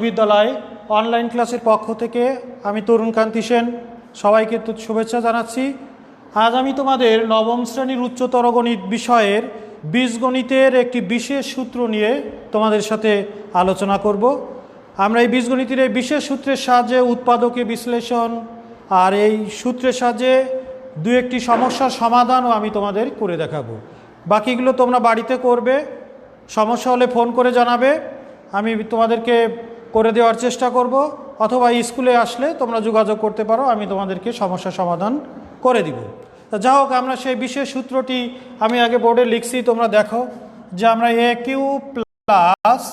বিদ্যালয় অনলাইন ক্লাসের পক্ষ থেকে আমি তরুণ কান্তি সেন সবাইকে শুভেচ্ছা জানাচ্ছি। আজ আমি তোমাদের নবম শ্রেণীর উচ্চতর গণিত বিষয়ের বীজগণিতের একটি বিশেষ সূত্র নিয়ে তোমাদের সাথে আলোচনা করব। আমরা এই বীজগণিতের এই বিশেষ সূত্রের সাহায্যে উৎপাদকে বিশ্লেষণ আর এই সূত্রের সাহায্যে দু একটি সমস্যার সমাধানও আমি তোমাদের করে দেখাবো। বাকিগুলো তোমরা বাড়িতে করবে, সমস্যা হলে ফোন করে জানাবে, আমি তোমাদেরকে করে দেওয়ার চেষ্টা করব, অথবা স্কুলে আসলে তোমরা যোগাযোগ করতে পারো, আমি তোমাদেরকে সমস্যা সমাধান করে দিব। যা হোক, আমরা সেই বিশেষ সূত্রটি আমি আগে বোর্ডে লিখছি, তোমরা দেখো যে আমরা a cube plus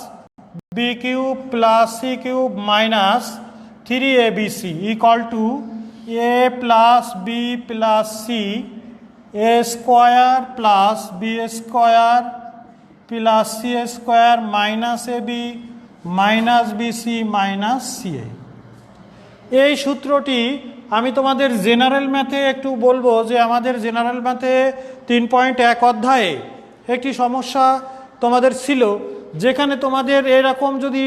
B cube plus C cube minus 3abc equal to a plus B plus C a square plus B square plus C square minus A B minus bc minus ca. এই সূত্রটি আমি তোমাদের general ম্যাথে একটু বলবো যে আমাদের general ম্যাথে 3.1 অধ্যায়ে একটি সমস্যা তোমাদের ছিল, যেখানে তোমাদের এরকম যদি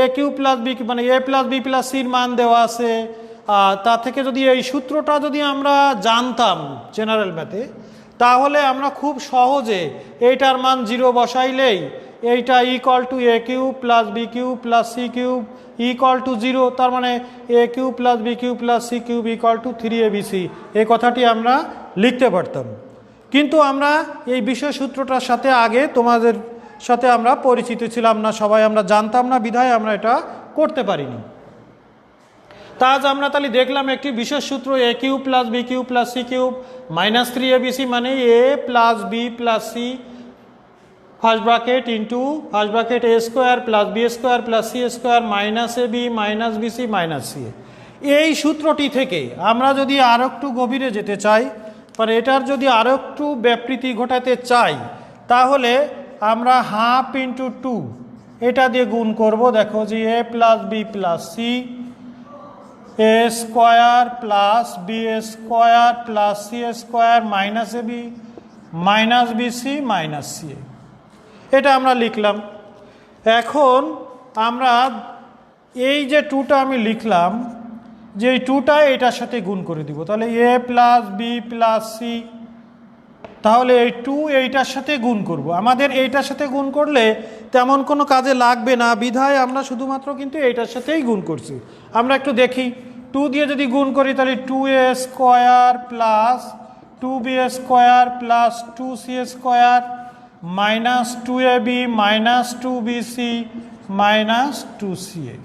এ কিউ প্লাস বি মানে এ প্লাস বি প্লাস সির মান দেওয়া আছে, তা থেকে যদি এই সূত্রটা যদি আমরা জানতাম জেনারেল ম্যাথে, তাহলে আমরা খুব সহজে এইটার মান 0 বসাইলেই এইটা equal to a cube plus B cube plus C cube equal to 0, তার মানে a cube plus B cube plus C cube equal to 3abc, এই কথাটি আমরা লিখতে পারতাম। কিন্তু আমরা এই বিশেষ সূত্রটার সাথে আগে তোমাদের সাথে আমরা পরিচিত ছিলাম না, সবাই আমরা জানতাম না, বিধায় আমরা এটা করতে পারিনি। তা আজ আমরা তাহলে দেখলাম একটি বিশেষ সূত্র a cube plus B cube plus C cube minus 3abc মানে a plus B plus c first bracket into first bracket a square plus B square plus C square minus A B minus bc minus c. এই সূত্রটি থেকে আমরা যদি আরও একটু গভীরে যেতে চাই, মানে এটার যদি আরও একটু ব্যাপৃতি ঘটাতে চাই, তাহলে আমরা হাফ ইন্টু 2 এটা দিয়ে গুণ করব। দেখো যে a plus B plus C a square plus B square plus C square minus A B minus bc minus c, এটা আমরা লিখলাম। এখন আমরা এই যে 2টা আমি লিখলাম, যে এই 2টা এটার সাথে গুণ করে দিব, তাহলে a plus B plus C, তাহলে এই 2 এইটার সাথে গুণ করব। আমাদের এইটার সাথে গুণ করলে তেমন কোনো কাজে লাগবে না, বিধায় আমরা শুধুমাত্র কিন্তু এইটার সাথেই গুণ করছি। আমরা একটু দেখি, 2 দিয়ে যদি গুণ করি তাহলে 2a square plus 2b square plus 2c square minus 2ab minus 2bc minus 2ca।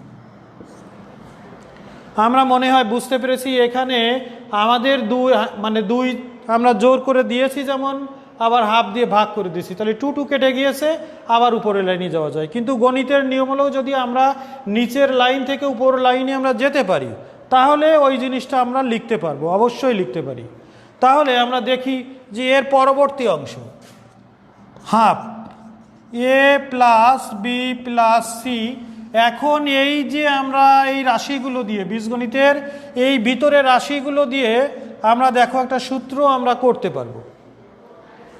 আমরা মনে হয় বুঝতে পেরেছি, এখানে আমাদের দুই আমরা জোর করে দিয়েছি, যেমন আবার হাফ দিয়ে ভাগ করে দিয়েছি, তাহলে 2 কেটে গিয়েছে, আবার উপরের লাইনে যাওয়া যায়। কিন্তু গণিতের নিয়ম হলেও যদি আমরা নিচের লাইন থেকে উপরের লাইনে আমরা যেতে পারি, তাহলে ওই জিনিসটা আমরা লিখতে পারবো, অবশ্যই লিখতে পারি। তাহলে আমরা দেখি যে এর পরবর্তী অংশ হাফ এ প্লাস বি প্লাস সি। এখন এই যে আমরা এই রাশিগুলো দিয়ে বীজগণিতের এই ভিতরের রাশিগুলো দিয়ে আমরা দেখো একটা সূত্র আমরা করতে পারবো।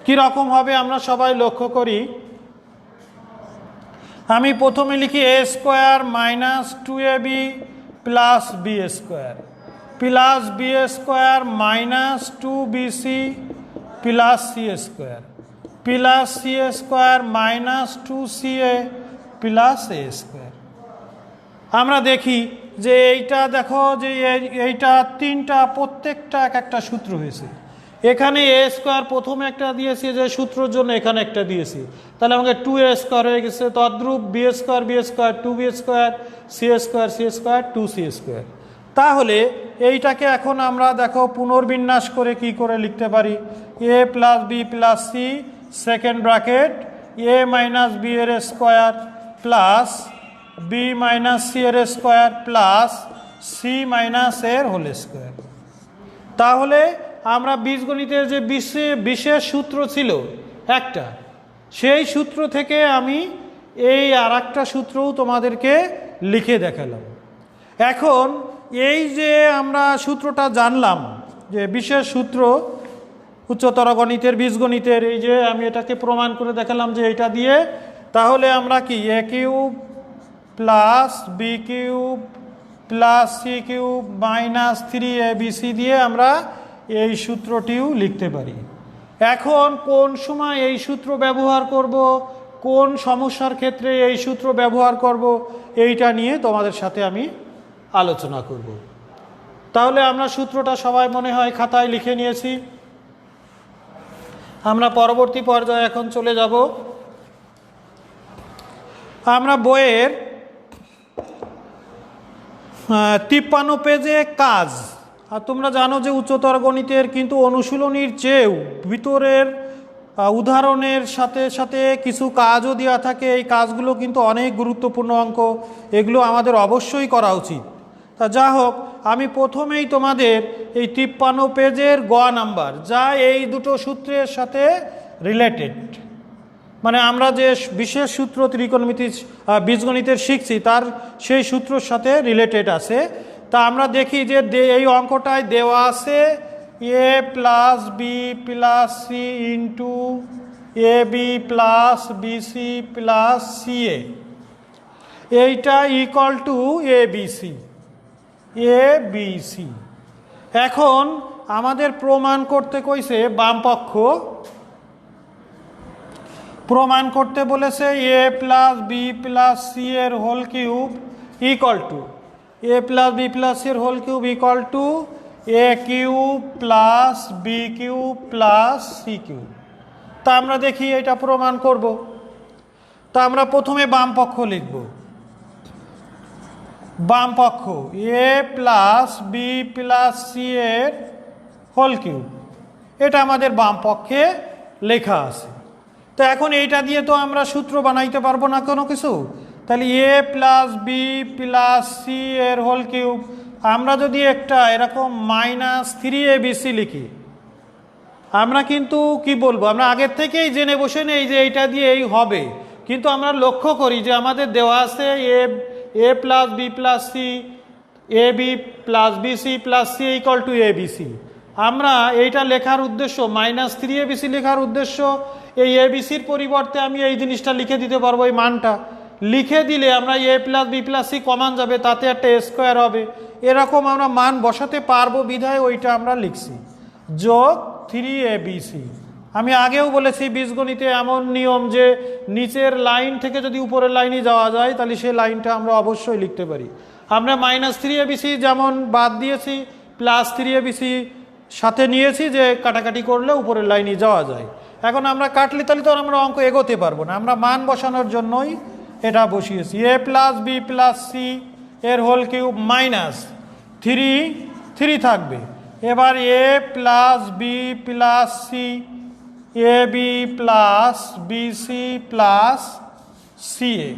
কীরকম হবে আমরা সবাই লক্ষ্য করি। আমি প্রথমে লিখি a square minus 2ab plus B square plus B square minus 2bc plus C square plus C square minus 2ca plus a square. আমরা দেখি যে এইটা দেখো যে এইটা 3টা প্রত্যেকটা এক একটা সূত্র হয়েছে। এখানে এ স্কোয়ার প্রথমে একটা দিয়েছি যে সূত্রের জন্য, এখানে একটা দিয়েছি, তাহলে আমাকে 2a স্কোয়ার হয়ে গেছে। তদ্রূপ B square 2b square C square 2c square. তাহলে এইটাকে এখন আমরা দেখো পুনর্বিন্যাস করে কি করে লিখতে পারি, a plus B plus c second bracket a minus b এর square plus b minus c এর স্কোয়ার প্লাস সি মাইনাস এর হোল স্কোয়ার। তাহলে আমরা বীজগণিতের যে বিশেষ সূত্র ছিল একটা, সেই সূত্র থেকে আমি এই আর একটা সূত্রও তোমাদেরকে লিখে দেখালাম। এখন এই যে আমরা সূত্রটা জানলাম, যে বিশেষ সূত্র উচ্চতর গণিতের বীজগণিতের, এই যে আমি এটাকে প্রমাণ করে দেখালাম যে এইটা দিয়ে, তাহলে আমরা কি a cube plus B cube plus C cube minus 3abc দিয়ে আমরা এই সূত্রটিও লিখতে পারি। এখন কোন সময় এই সূত্র ব্যবহার করব, কোন সমস্যার ক্ষেত্রে এই সূত্র ব্যবহার করব, এইটা নিয়ে তোমাদের সাথে আমি আলোচনা করব। তাহলে আমরা সূত্রটা সবাই মনে হয় খাতায় লিখে নিয়েছি। আমরা পরবর্তী পর্যায়ে এখন চলে যাব। আমরা বইয়ের 53 পেজে কাজ, আর তোমরা জানো যে উচ্চতর গণিতের কিন্তু অনুশীলনীর চেয়েও ভিতরের উদাহরণের সাথে সাথে কিছু কাজও দেওয়া থাকে। এই কাজগুলো কিন্তু অনেক গুরুত্বপূর্ণ অঙ্ক, এগুলো আমাদের অবশ্যই করা উচিত। তা যা হোক, আমি প্রথমেই তোমাদের এই 53 পেজের গ নাম্বার, যা এই দুটো সূত্রের সাথে রিলেটেড, মানে আমরা যে বিশেষ সূত্র ত্রিকোণমিতি বীজগণিতের শিখছি তার সেই সূত্রের সাথে রিলেটেড আছে। তা আমরা দেখি যে এই অঙ্কটায় দেওয়া আছে a plus B plus c into a b plus bc plus ca, এইটা ইকুয়াল টু এবিসি। এখন আমাদের প্রমাণ করতে কইছে বাম পক্ষ, প্রমাণ করতে বলেছে a plus B plus c এর whole cube equal to a plus B plus c এর whole cube equal to a cube plus B cube plus C cube. তা আমরা দেখি এটা প্রমাণ করব। তা আমরা প্রথমে বাম পক্ষ লিখব। বাম পক্ষ এ প্লাস বি প্লাস সি এর হোল কিউব, এটা আমাদের বাম পক্ষে লেখা আছে। তো এখন এইটা দিয়ে তো আমরা সূত্র বানাইতে পারবো না কোনো কিছু, তাহলে a plus B plus c এর হোল কিউব, আমরা যদি একটা এরকম মাইনাস 3abc লিখি, আমরা কিন্তু কি বলবো, আমরা আগের থেকেই জেনে বসে নেই যে এইটা দিয়ে এই হবে, কিন্তু আমরা লক্ষ্য করি যে আমাদের দেওয়া আছে a plus B plus C, a b plus bc plus c equal to abc. আমরা এইটা লেখার উদ্দেশ্য, মাইনাস 3abc লেখার উদ্দেশ্য, এই এবিসির পরিবর্তে আমি এই জিনিসটা লিখে দিতে পারবো। এই মানটা লিখে দিলে আমরা a plus B plus C কমান যাবে, তাতে একটা এ স্কোয়ার হবে, এরকম আমরা মান বসাতে পারবো বিধায় ওইটা আমরা লিখছি যোগ 3abc। আমি আগেও বলেছি বীজগণিতে এমন নিয়ম যে নিচের লাইন থেকে যদি উপরের লাইনে যাওয়া যায় তাহলে সেই লাইনটা আমরা অবশ্যই লিখতে পারি। আমরা মাইনাস 3abc যেমন বাদ দিয়েছি, প্লাস 3abc সাথে নিয়েছি যে কাটাকাটি করলে উপরের লাইনে যাওয়া যায়। এখন আমরা কাটলে তাহলে তো আমরা অঙ্ক এগোতে পারবো না, আমরা মান বসানোর জন্যই এটা বসিয়েছি। A plus B plus c এর হোল কিউব মাইনাস 3 থাকবে। এবার a plus B plus C, a b plus bc plus ca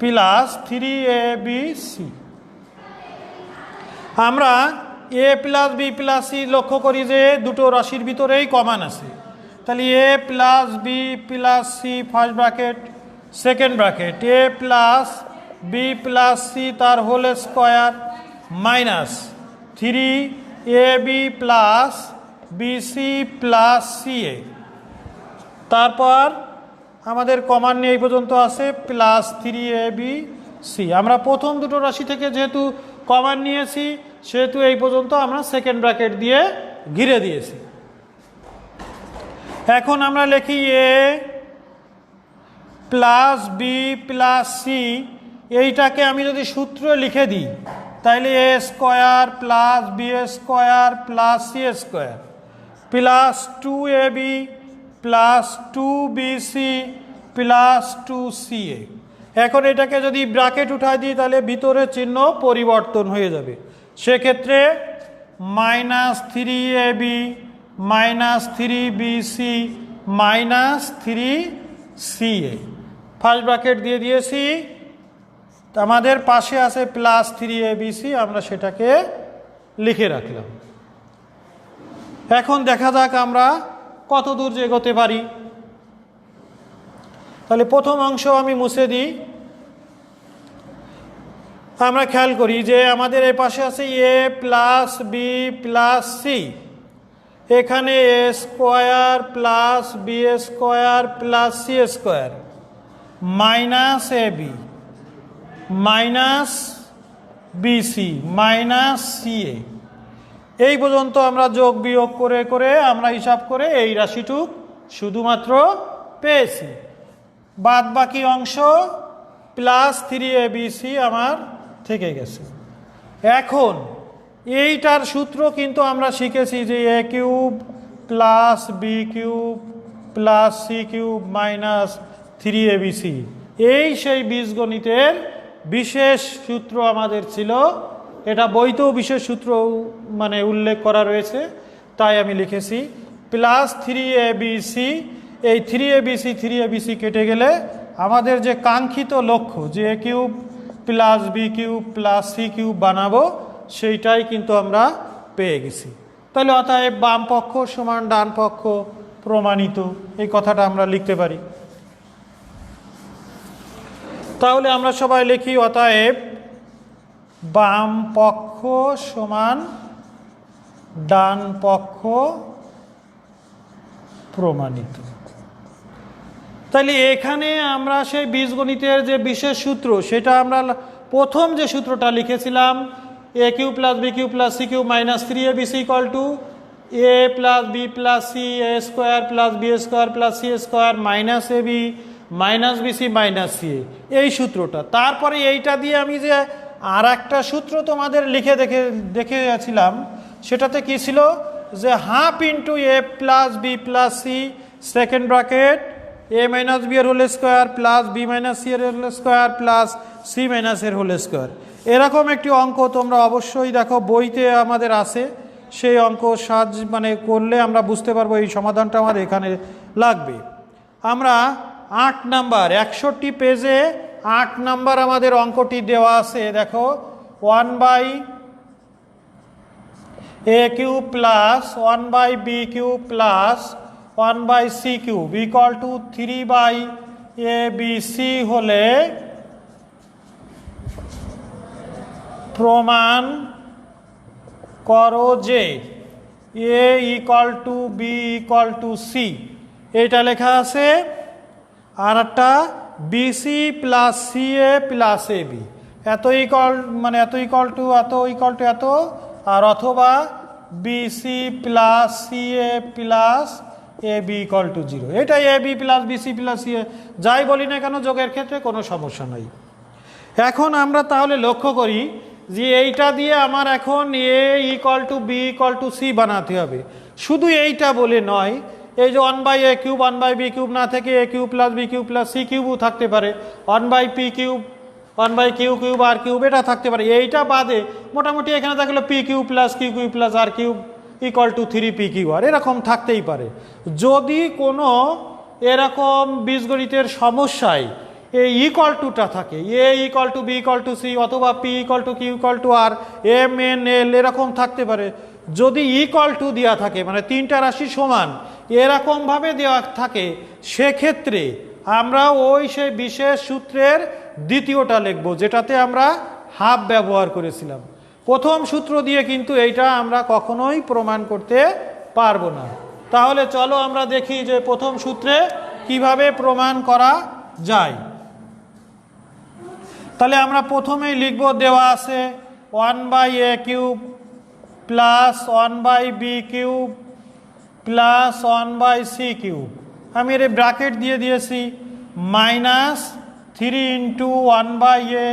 plus 3abc। আমরা a plus B plus c লক্ষ্য করি যে দুটো রাশির ভিতরেই কমান আছে, তাহলে a plus B plus c first bracket, second bracket a plus B plus c তার whole square minus 3ab plus bc plus ca, তারপর আমাদের কমান নিয়ে এই পর্যন্ত আছে প্লাস 3abc। আমরা প্রথম দুটো রাশি থেকে যেহেতু কমান নিয়েছি সেহেতু এই পর্যন্ত আমরা সেকেন্ড ব্র্যাকেট দিয়ে ঘিরে দিয়েছি। এখন আমরা লিখি a plus B plus c, এইটাকে আমি যদি সূত্র লিখে দিই তাহলে a square plus B square plus C square plus 2ab plus 2bc plus 2ca। এখন এটাকে যদি ব্র্যাকেট উঠাই দিই তাহলে ভিতরে চিহ্ন পরিবর্তন হয়ে যাবে, সেক্ষেত্রে minus 3ab minus 3bc minus 3ca। First bracket দিয়ে দিয়েছি, আমাদের পাশে আছে প্লাস 3abc, আমরা সেটাকে লিখে রাখলাম। এখন দেখা যাক আমরা কত দূর এগোতে পারি। তাহলে প্রথম অংশ আমি মুছে দিই। আমরা খেয়াল করি যে আমাদের এই পাশে আছে a plus B plus c, এখানে a square plus B square plus C square minus A B minus bc minus ca, এই পর্যন্ত আমরা যোগ বিয়োগ করে করে আমরা হিসাব করে এই রাশিটুক শুধুমাত্র পেয়েছি। বাদ বাকি অংশ প্লাস 3abc আমার থেকে গেছে। এখন এইটার সূত্র কিন্তু আমরা শিখেছি যে a cube plus B cube plus C cube minus 3abc, এই সেই বীজগণিতের বিশেষ সূত্র আমাদের ছিল। এটা বইতেও বিশেষ সূত্র মানে উল্লেখ করা রয়েছে, তাই আমি লিখেছি প্লাস 3abc। এই 3abc কেটে গেলে আমাদের যে কাঙ্ক্ষিত লক্ষ্য যে a cube plus B cube plus C cube বানাবো, সেইটাই কিন্তু আমরা পেয়ে গেছি। তাহলে অতএব বাম পক্ষ সমান ডান পক্ষ প্রমাণিত, এই কথাটা আমরা লিখতে পারি। তাহলে আমরা সবাই লিখি অতএব বাম পক্ষ সমান ডান পক্ষ প্রমাণিত। তাহলে এখানে আমরা সেই বীজগণিতের যে বিশেষ সূত্র, সেটা আমরা প্রথম যে সূত্রটা লিখেছিলাম a cube plus b cube plus c cube minus 3abc equal to a plus B plus C a square plus B square plus C square minus A B minus bc minus c, এই সূত্রটা। তারপরে এইটা দিয়ে আমি যে আর একটা সূত্র তোমাদের লিখে দেখে গেছিলাম, সেটাতে কি ছিল যে half into a plus B plus c second bracket a minus b এর whole square plus b minus c এর whole square plus c minus এর হোল স্কোয়ার। এরকম একটি অঙ্ক তোমরা অবশ্যই দেখো বইতে আমাদের আছে, সেই অঙ্ক সাহায্য মানে করলে আমরা বুঝতে পারবো এই সমাধানটা আমাদের এখানে লাগবে। আমরা 8 নাম্বার 61 পেজে 8 নাম্বার আমাদের অঙ্কটি দেওয়া আছে। দেখো 1 by A cube plus 1 by B cube plus 1 by C cube equal to 3 by a b c হলে প্রমাণ করো যে a equal to b equal to c, এটা লেখা আছে। আর একটা বিসি প্লাস সি এ প্লাস এ বি, এত ইকুয়াল মানে এত ইকুয়াল টু এত, আর অথবা bc plus C A plus A B equal to 0। এটা a b plus bc plus C এ যাই বলি না কেন যোগের ক্ষেত্রে কোনো সমস্যা নাই। এখন আমরা তাহলে লক্ষ্য করি যে এইটা দিয়ে আমার এখন a equal to b equal to c বানাতে হবে। শুধু এইটা বলে নয়, এই যে 1 by A cube 1 by B cube না থেকে a cube plus B cube plus c কিউবও থাকতে পারে, 1 by p cube 1 by q cube r cube এটা থাকতে পারে। এইটা বাদে মোটামুটি এখানে থাকলে p cube plus q cube plus r cube equal to 3 p Q R, এরকম থাকতেই পারে। যদি কোনো এরকম বীজগণিতের সমস্যায় এই ইকুয়াল টুটা থাকে, a equal to b equal to c অথবা p equal to q equal to r m n l এরকম থাকতে পারে। যদি ইকুয়াল টু দেওয়া থাকে মানে তিনটা রাশি সমান এরকমভাবে দেওয়া থাকে, সেক্ষেত্রে আমরা ওই সেই বিশেষ সূত্রের দ্বিতীয়টা লিখব, যেটাতে আমরা হাফ ব্যবহার করেছিলাম। প্রথম সূত্র দিয়ে কিন্তু এইটা আমরা কখনোই প্রমাণ করতে পারবো না। তাহলে চলো আমরা দেখি যে প্রথম সূত্রে কিভাবে প্রমাণ করা যায়। তাহলে আমরা প্রথমেই লিখব, দেওয়া আছে 1 by A cube plus 1 by B cube plus 1 by C cube, আমি এর ব্র্যাকেট দিয়ে দিয়েছি, minus 3 into 1 by A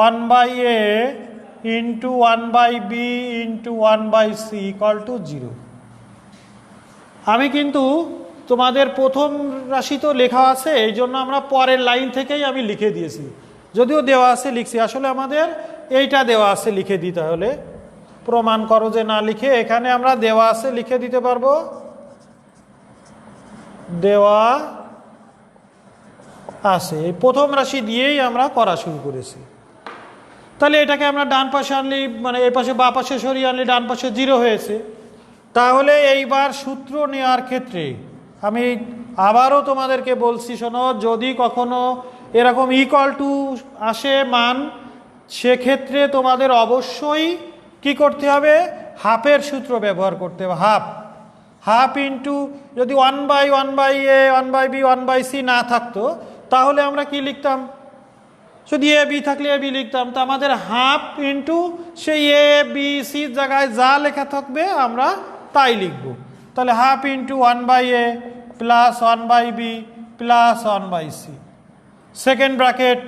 1 by A into 1 by B into 1 by C equal to 0। আমি কিন্তু তোমাদের প্রথম রাশি তো লেখা আছে, এই জন্য আমরা পরের লাইন থেকেই আমি লিখে দিয়েছি, যদিও দেওয়া আছে লিখছি, আসলে আমাদের এইটা দেওয়া আছে লিখে দিতে হলে প্রমাণ করো যে না লিখে এখানে আমরা দেওয়া আছে লিখে দিতে পারবো, দেওয়া আছে। এই প্রথম রাশি দিয়েই আমরা করা শুরু করেছি। তাহলে এটাকে আমরা ডান পাশে আনলি মানে এই পাশে বা পাশে সরিয়ে আনলে ডান পাশে 0 হয়েছে। তাহলে এইবার সূত্র নেওয়ার ক্ষেত্রে আমি আবারও তোমাদেরকে বলছি, শোনো, যদি কখনো এরকম ইকুয়াল টু আসে মান, সেক্ষেত্রে তোমাদের অবশ্যই কি করতে হবে, হাফের সূত্র ব্যবহার করতে হবে। হাফ ইন্টু যদি 1 by A 1 by B 1 by C না থাকতো, তাহলে আমরা কি লিখতাম, যদি এ বি থাকলে এ বি লিখতাম, তো আমাদের হাফ ইন্টু সেই এ বি সির জায়গায় যা লেখা থাকবে আমরা তাই লিখব। তাহলে half into 1/a plus 1/b plus 1/c, second bracket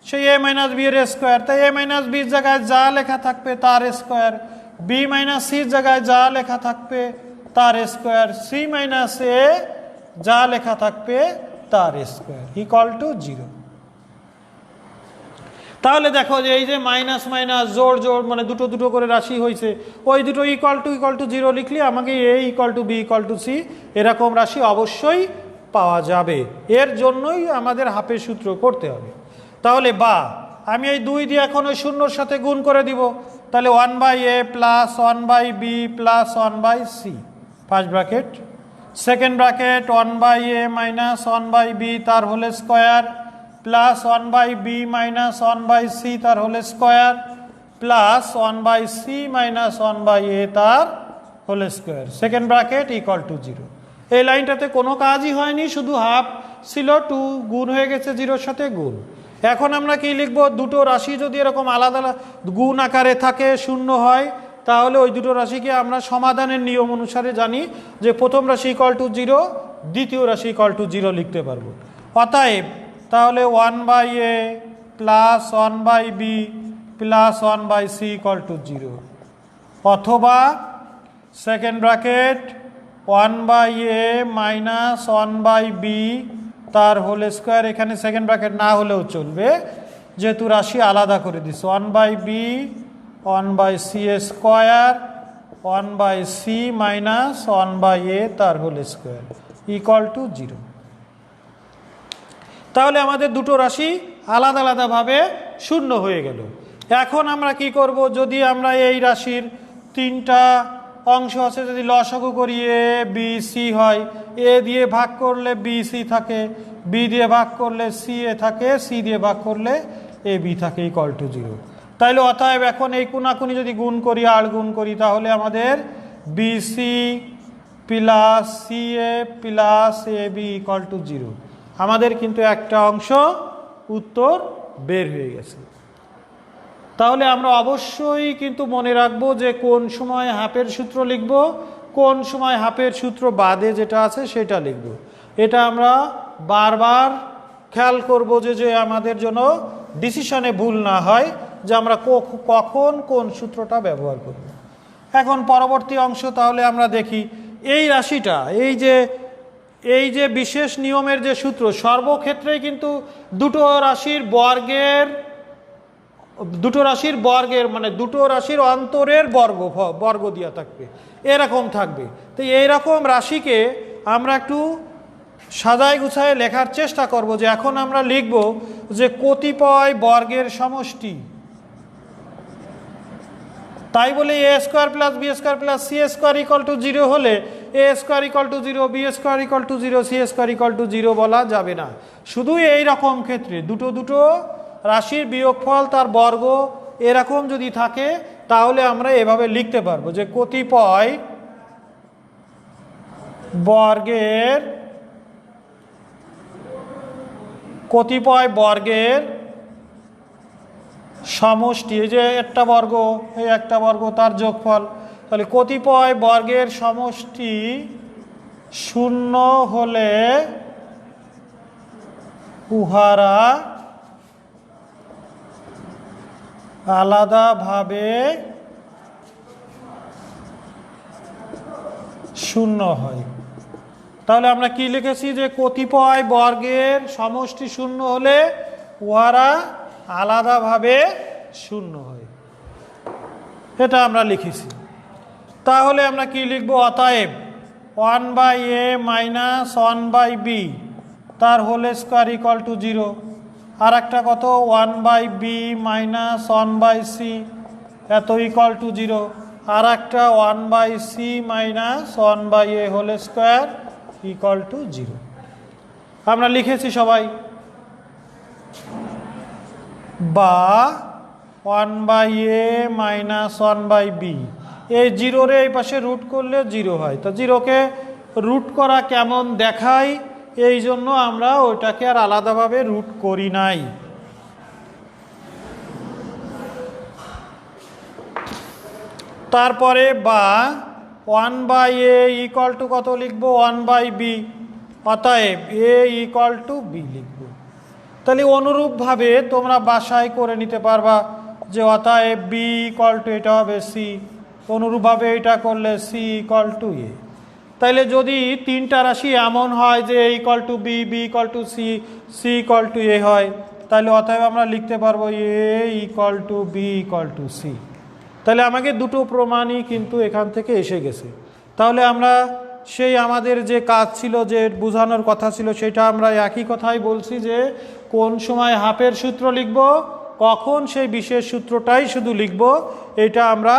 সেই এ মাইনাস বি এর স্কোয়ার, তাই এ মাইনাস বির জায়গায় যা লেখা থাকবে তার স্কোয়ার, বি মাইনাস সির জায়গায় যা লেখা থাকবে তার স্কোয়ার, সি মাইনাস এ যা লেখা থাকবে তার স্কোয়ার ইকুয়াল টু 0। তাহলে দেখো যে এই যে মাইনাস মাইনাস জোড় জোড় মানে দুটো দুটো করে রাশি হয়েছে, ওই দুটো ইকুয়াল টু 0 লিখলে আমাকে a equal to b equal to c এরকম রাশি অবশ্যই পাওয়া যাবে। এর জন্যই আমাদের হাফের সূত্র করতে হবে। তাহলে বা আমি এই 2 দিয়ে এখন ওই শূন্যর সাথে গুণ করে দিব, তাহলে 1/a plus 1/b plus 1/c, first bracket, second bracket 1/a minus 1/b তার whole square plus 1/b minus 1/c তার whole square plus 1/c minus 1/a তার whole square, second bracket equal to 0। এই লাইনটাতে কোনো কাজই হয়নি, শুধু হাফ ছিল, 2 গুণ হয়ে গেছে 0-র সাথে গুণ। এখন আমরা কি লিখব, দুটো রাশি যদি এরকম আলাদা গুণ আকারে থাকে, শূন্য হয়, তাহলে ওই দুটো রাশিকে আমরা সমাধানের নিয়ম অনুসারে জানি যে প্রথম রাশি ইকুয়াল টু 0, দ্বিতীয় রাশি ইকুয়াল টু 0 লিখতে পারবো। অতএব তাহলে 1/a plus 1/b plus 1/c equal to 0, অথবা second bracket 1/a minus 1/b তার হোল স্কোয়ার, এখানে সেকেন্ড ব্র্যাকেট না হলেও চলবে যেহেতু রাশি আলাদা করে দিচ্ছে, 1/b 1/c square 1/c minus 1/a তার হোল স্কোয়ার ইকুয়াল টু 0। তাহলে আমাদের দুটো রাশি আলাদা আলাদাভাবে শূন্য হয়ে গেল। এখন আমরা কি করব, যদি আমরা এই রাশির 3টা অংশ আছে, যদি লসাগু করি এ বি সি হয়, এ দিয়ে ভাগ করলে বি সি থাকে, বি দিয়ে ভাগ করলে সি এ থাকে, সি দিয়ে ভাগ করলে এ বি থাকে ইকুয়াল টু 0। তাইলে অতএব এখন এই কোনাকুনি যদি গুণ করি আর গুণ করি, তাহলে আমাদের B C plus C A plus A B equal to 0। আমাদের কিন্তু একটা অংশ উত্তর বের হয়ে গেছে। তাহলে আমরা অবশ্যই কিন্তু মনে রাখবো যে কোন সময় হাফের সূত্র লিখব, কোন সময় হাফের সূত্র বাদে যেটা আছে সেটা লিখব। এটা আমরা বারবার খেয়াল করব যে আমাদের জন্য ডিসিশনে ভুল না হয়, যে আমরা কখন কোন সূত্রটা ব্যবহার করব। এখন পরবর্তী অংশ তাহলে আমরা দেখি এই রাশিটা, এই যে বিশেষ নিয়মের যে সূত্র, সর্বক্ষেত্রেই কিন্তু দুটো রাশির বর্গের মানে দুটো রাশির অন্তরের বর্গ দেওয়া থাকবে, এরকম থাকবে। তো এইরকম রাশিকে আমরা একটু সাজায় গুছায় লেখার চেষ্টা করব, যে এখন আমরা লিখব যে কতিপয় বর্গের সমষ্টি, তাই বলে a square plus B square plus C square equal to 0 হলে a square equal to 0, b square equal to 0, c square equal to 0 বলা যাবে না। শুধু এই রকম ক্ষেত্রে দুটো রাশির বিয়োগফল তার বর্গ এরকম যদি থাকে, তাহলে আমরা এভাবে লিখতে পারবো যে কতিপয় বর্গের সমষ্টি, এই যে একটা বর্গ, এই একটা বর্গ তার যোগফল, তাহলে কতিপয় বর্গের সমষ্টি 0 হলে উহারা আলাদাভাবে 0 হয়। তাহলে আমরা কি লিখেছি, যে কতিপয় বর্গের সমষ্টি 0 হলে উহারা আলাদাভাবে 0 হয়, এটা আমরা লিখেছি। তাহলে আমরা কি লিখব, অতএব 1/a মাইনাস 1/b তার হোল স্কোয়ার ইকুয়াল টু 0, আর একটা কত 1/b মাইনাস 1/c এত ইকুয়াল টু 0, আর একটা 1/c minus 1/a whole square equal to 0 আমরা লিখেছি সবাই। বা 1/a মাইনাস 1/b, এই 0-রে এই পাশে রুট করলে 0 হয়, তো 0কে রুট করা কেমন দেখায়, এই জন্য আমরা ওইটাকে আর আলাদাভাবে রুট করি নাই। তারপরে বা 1/a ইকুয়াল টু কত লিখব 1/b, অতএব a ইকুয়াল টু b লিখব। তাহলে অনুরূপভাবে তোমরা বাসায় করে নিতে পারবা যে অতএব b ইকুয়াল টু এটা হবে c, অনুরূপভাবে এটা করলে c ইকুয়াল টু a। তাইলে যদি তিনটা রাশি এমন হয় যে a equal to b, b equal to c, c equal to a হয়, তাহলে অতএব আমরা লিখতে পারবো a equal to b equal to c। তাহলে আমাকে দুটো প্রমাণই কিন্তু এখান থেকে এসে গেছে। তাহলে আমরা সেই আমাদের যে কাজ ছিল, যে বোঝানোর কথা ছিল, সেটা আমরা একই কথাই বলছি যে কোন সময় হাফের সূত্র লিখব, কখন সেই বিশেষ সূত্রটাই শুধু লিখব, এটা আমরা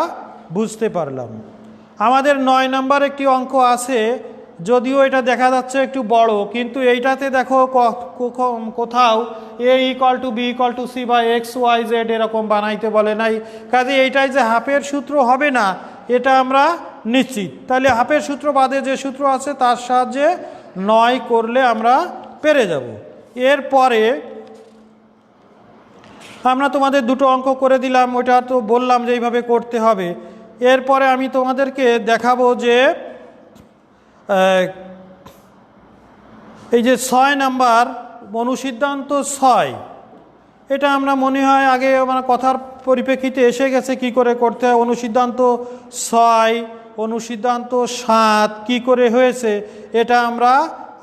বুঝতে পারলাম। আমাদের 9 নম্বর একটি অঙ্ক আছে, যদিও এটা দেখা যাচ্ছে একটু বড়, কিন্তু এইটাতে দেখো কোথাও a equal to b equal to c বা x, y, z এরকম বানাইতে বলে নাই। কাজে এইটাই যে হাফের সূত্র হবে না এটা আমরা নিশ্চিত। তাহলে হাফের সূত্র বাদে যে সূত্র আছে তার সাহায্যে 9 করলে আমরা পেরে যাব। এরপরে আমরা তোমাদের দুটো অঙ্ক করে দিলাম, ওটা তো বললাম যে এইভাবে করতে হবে। এরপরে আমি তোমাদেরকে দেখাবো যে এই যে 6 নাম্বার অনুসিদ্ধান্ত 6, এটা আমরা মনে হয় আগে মানে কথার পরিপ্রেক্ষিতে এসে গেছে কি করে করতে হয়। অনুসিদ্ধান্ত 6, অনুসিদ্ধান্ত 7 কি করে হয়েছে এটা আমরা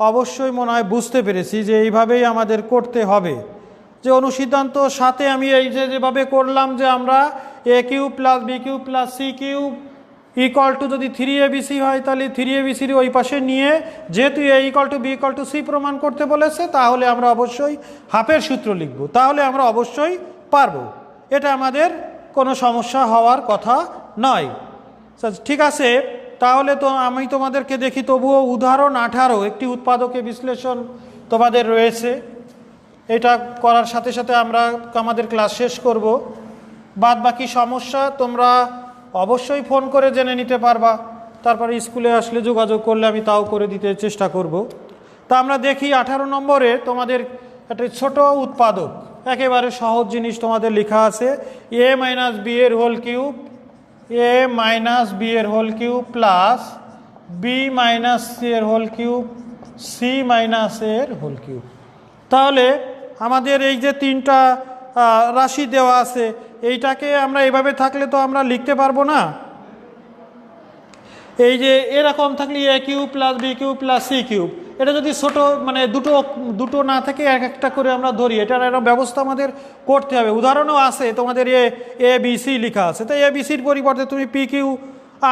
অবশ্যই মনে হয় বুঝতে পেরেছি যে এইভাবেই আমাদের করতে হবে। যে অনুসিদ্ধান্ত 7-এ আমি এই যেভাবে করলাম যে আমরা a cube plus b cube plus c cube equal two যদি 3abc হয় তাহলে 3abcর ওই পাশে নিয়ে যেহেতু a equal to b equal to c প্রমাণ করতে বলেছে, তাহলে আমরা অবশ্যই হাফের সূত্র লিখব, তাহলে আমরা অবশ্যই পারবো। এটা আমাদের কোনো সমস্যা হওয়ার কথা নয়। ঠিক আছে, তাহলে তো আমি তোমাদেরকে দেখি তবুও উদাহরণ 18 একটি উৎপাদকে বিশ্লেষণ তোমাদের রয়েছে। এটা করার সাথে সাথে আমরা আমাদের ক্লাস শেষ করব। বাদ বাকি সমস্যা তোমরা অবশ্যই ফোন করে জেনে নিতে পারবা, তারপরে স্কুলে আসলে যোগাযোগ করলে আমি তাও করে দিতে চেষ্টা করব। তা আমরা দেখি 18 নম্বরে তোমাদের একটা ছোট উৎপাদক, একেবারে সহজ জিনিস তোমাদের লেখা আছে a মাইনাস b এর whole cube, a minus b এর whole cube plus b minus c এর whole cube, c minus a এর হোল কিউব। তাহলে আমাদের এই যে তিনটা রাশি দেওয়া আছে, এইটাকে আমরা এভাবে থাকলে তো আমরা লিখতে পারবো না। এই যে এরকম থাকলে a cube plus b cube plus c cube, এটা যদি ছোট মানে দুটো না থেকে এক একটা করে আমরা ধরি, এটার একটা ব্যবস্থা আমাদের করতে হবে। উদাহরণও আছে তোমাদের এ বি সি লেখা আছে, তাই এ বি সির পরিবর্তে তুমি পি কিউ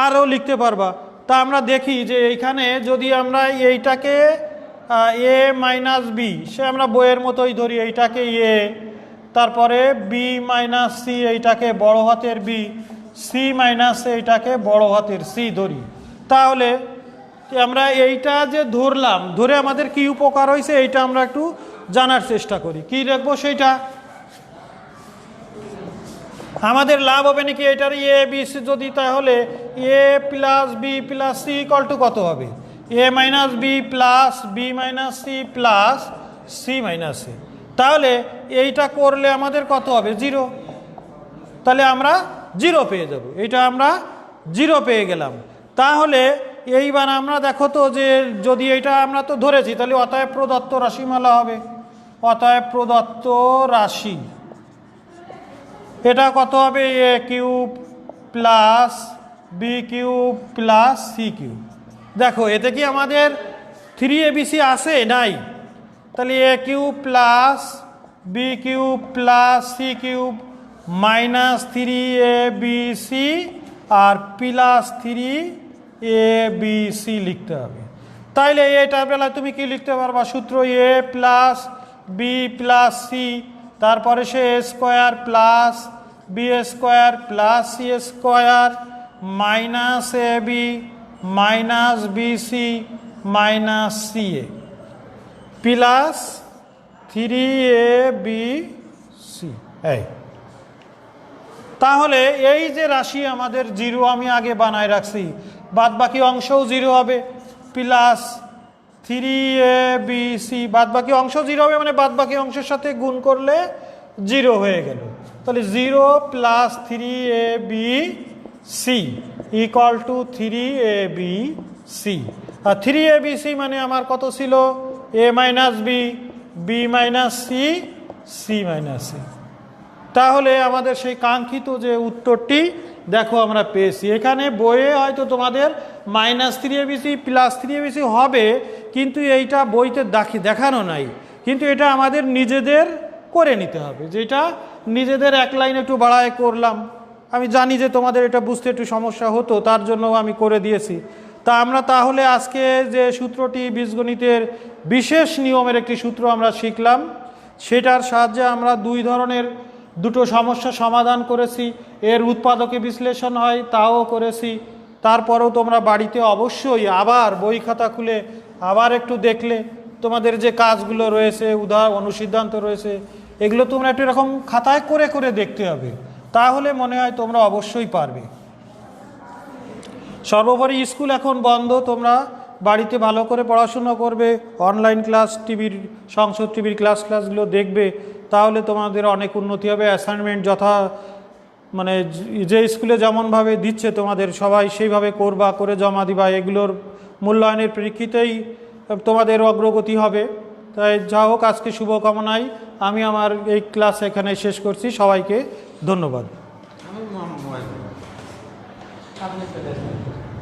আরও লিখতে পারবা। তা আমরা দেখি যে এইখানে যদি আমরা এইটাকে a মাইনাস বি, সে আমরা বইয়ের মতোই ধরি, এইটাকে a, তারপরে b মাইনাস c এইটাকে বড় হাতের b, c মাইনাস এইটাকে বড় হাতের c ধরি। তাহলে আমরা এইটা যে ধরলাম, ধরে আমাদের কি উপকার হয়েছে এইটা আমরা একটু জানার চেষ্টা করি। কি রাখবো সেইটা, আমাদের লাভ হবে নাকি এটার এ বি সি যদি, তাহলে a plus B plus c equal to কত হবে, a minus b plus b minus c plus c minus a. তাহলে এইটা করলে আমাদের কত হবে 0, তাহলে আমরা 0 পেয়ে যাব, এইটা আমরা 0 পেয়ে গেলাম। তাহলে এইবার আমরা দেখো তো যে যদি এইটা আমরা তো ধরেছি, তাহলে অতএব প্রদত্ত রাশিমালা হবে, অতএব প্রদত্ত রাশি এটা কত হবে a cube plus B cube plus C cube. দেখো এতে কি আমাদের 3abc আছে নাই, তাহলে a cube plus B cube plus C cube minus 3abc আর প্লাস 3abc লিখতে হবে। তাইলে এইটার বেলায় তুমি কি লিখতে পারবা, সূত্র a plus B plus C, তারপরে সে a square plus B square plus C square minus A B minus B C minus C A plus 3abc। তাহলে এই যে রাশি আমাদের 0 আমি আগে বানায় রাখছি, বাদ বাকি অংশও 0 হবে, প্লাস 3abc, বাদ বাকি অংশ 0 হবে মানে বাদ বাকি অংশের সাথে গুণ করলে 0 হয়ে গেল। তাহলে 0 plus 3abc C equal to 3ABC। আর 3ABC মানে আমার কত ছিল, a minus B, B minus C, C minus C. তাহলে আমাদের সেই কাঙ্ক্ষিত যে উত্তরটি দেখো আমরা পেয়েছি। এখানে বইয়ে হয়তো তোমাদের -3ABC +3ABC হবে, কিন্তু এইটা বইতে দেখানো নাই, কিন্তু এটা আমাদের নিজেদের করে নিতে হবে। যেটা নিজেদের এক লাইন একটু বাড়ায় করলাম, আমি জানি যে তোমাদের এটা বুঝতে একটু সমস্যা হতো, তার জন্য আমি করে দিয়েছি। তা আমরা তাহলে আজকে যে সূত্রটি বীজগণিতের বিশেষ নিয়মের একটি সূত্র আমরা শিখলাম, সেটার সাহায্যে আমরা দুটো সমস্যা সমাধান করেছি। এর উৎপাদকে বিশ্লেষণ হয় তাও করেছি। তারপরেও তোমরা বাড়িতে অবশ্যই আবার বই খাতা খুলে আবার একটু দেখলে তোমাদের যে কাজগুলো রয়েছে, অনুসিদ্ধান্ত রয়েছে, এগুলো তোমরা একটু এরকম খাতায় করে করে দেখতে হবে, তাহলে মনে হয় তোমরা অবশ্যই পারবে। সর্বোপরি স্কুল এখন বন্ধ, তোমরা বাড়িতে ভালো করে পড়াশুনো করবে, অনলাইন ক্লাস, সংসদ টিভির ক্লাসগুলো দেখবে, তাহলে তোমাদের অনেক উন্নতি হবে। অ্যাসাইনমেন্ট মানে যে স্কুলে যেমনভাবে দিচ্ছে তোমাদের সবাই সেইভাবে করবা, করে জমা দিবা, এগুলোর মূল্যায়নের প্রেক্ষিতেই তোমাদের অগ্রগতি হবে। তাই যা হোক, আজকে শুভকামনায় আমি আমার এই ক্লাস এখানে শেষ করছি। সবাইকে ধন্যবাদ।